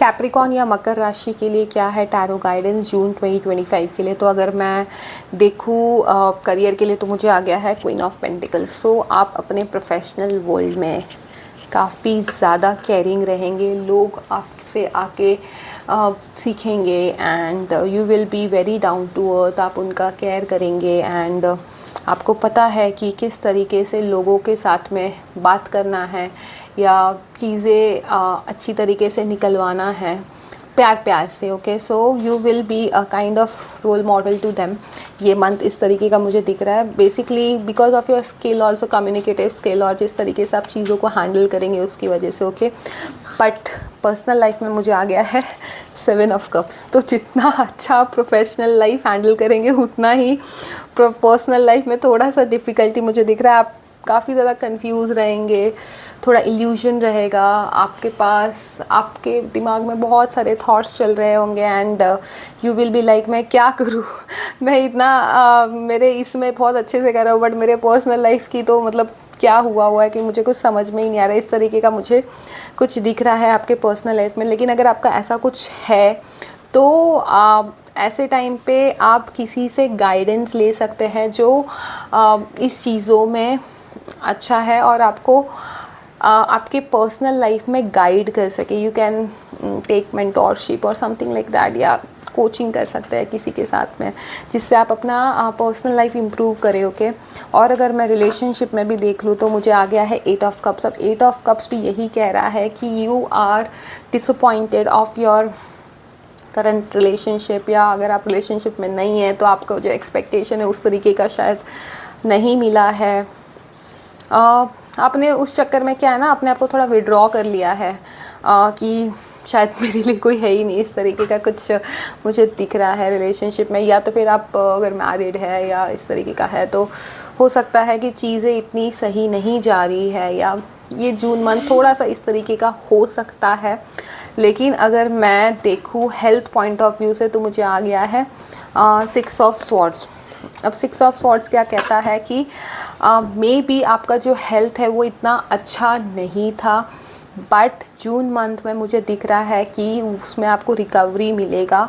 Capricorn या मकर राशि के लिए क्या है टैरो गाइडेंस जून 2025 के लिए। तो अगर मैं देखूँ करियर के लिए तो मुझे आ गया है क्वीन ऑफ पेंटिकल्स। सो आप अपने प्रोफेशनल वर्ल्ड में काफ़ी ज़्यादा केयरिंग रहेंगे, लोग आपसे आके सीखेंगे and you will be very down to earth. आप उनका केयर करेंगे एंड आपको पता है कि किस तरीके से लोगों के साथ में बात करना है या चीज़ें अच्छी तरीके से निकलवाना है प्यार प्यार से। Okay, so you will be a kind of role model to them. ये मंथ इस तरीके का मुझे दिख रहा है basically because of your skill also, communicative skill, और जिस तरीके से आप चीज़ों को हैंडल करेंगे उसकी वजह से। ओके, बट पर्सनल लाइफ में मुझे आ गया है 7 ऑफ कप्स। तो जितना अच्छा प्रोफेशनल लाइफ हैंडल करेंगे उतना ही पर्सनल लाइफ में थोड़ा सा डिफ़िकल्टी मुझे दिख रहा है। आप काफ़ी ज़्यादा कंफ्यूज रहेंगे, थोड़ा इल्यूजन रहेगा आपके पास, आपके दिमाग में बहुत सारे थॉट्स चल रहे होंगे and you will be like मैं क्या करूँ मैं इतना मेरे इसमें बहुत अच्छे से कर रहा हूँ बट मेरे पर्सनल लाइफ की तो मतलब क्या हुआ है कि मुझे कुछ समझ में ही नहीं आ रहा है। इस तरीके का मुझे कुछ दिख रहा है आपके पर्सनल लाइफ में। लेकिन अगर आपका ऐसा कुछ है तो ऐसे टाइम पे आप किसी से गाइडेंस ले सकते हैं जो इस चीज़ों में अच्छा है और आपको आपके पर्सनल लाइफ में गाइड कर सके। यू कैन टेक मेंटोरशिप और समथिंग लाइक दैट, या कोचिंग कर सकते हैं किसी के साथ में जिससे आप अपना पर्सनल लाइफ इम्प्रूव करें। ओके, और अगर मैं रिलेशनशिप में भी देख लूँ तो मुझे आ गया है 8 ऑफ कप्स। अब 8 ऑफ कप्स भी यही कह रहा है कि you are disappointed of your current relationship, या अगर आप रिलेशनशिप में नहीं है तो आपका जो एक्सपेक्टेशन है उस तरीके का शायद नहीं मिला है। आपने उस चक्कर में क्या है ना अपने आप को थोड़ा विड्रॉ कर लिया है कि शायद मेरे लिए कोई है ही नहीं, इस तरीके का कुछ मुझे दिख रहा है रिलेशनशिप में। या तो फिर आप अगर मैरिड है या इस तरीके का है तो हो सकता है कि चीज़ें इतनी सही नहीं जा रही है, या ये जून मंथ थोड़ा सा इस तरीके का हो सकता है। लेकिन अगर मैं देखूँ हेल्थ पॉइंट ऑफ व्यू से तो मुझे आ गया है 6 ऑफ स्वॉर्ड्स। अब 6 ऑफ स्वॉर्ड्स क्या कहता है कि मे बी आपका जो हेल्थ है वो इतना अच्छा नहीं था बट जून मंथ में मुझे दिख रहा है कि उसमें आपको रिकवरी मिलेगा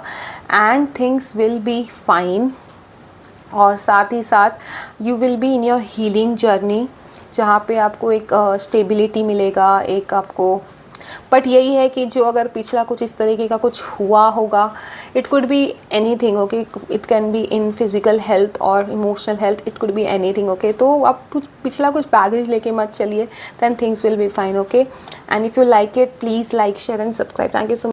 and things will be fine. और साथ ही साथ you will be in your healing journey जहाँ पे आपको एक स्टेबिलिटी मिलेगा, एक आपको। बट यही है कि जो अगर पिछला कुछ इस तरीके का कुछ हुआ होगा, it could be anything. Okay, it can be in physical health और emotional health, it could be anything. Okay, तो आप पिछला कुछ बैगेज लेके मत चलिए, then things will be fine. Okay, and if you like it please like share and subscribe. Thank you so much.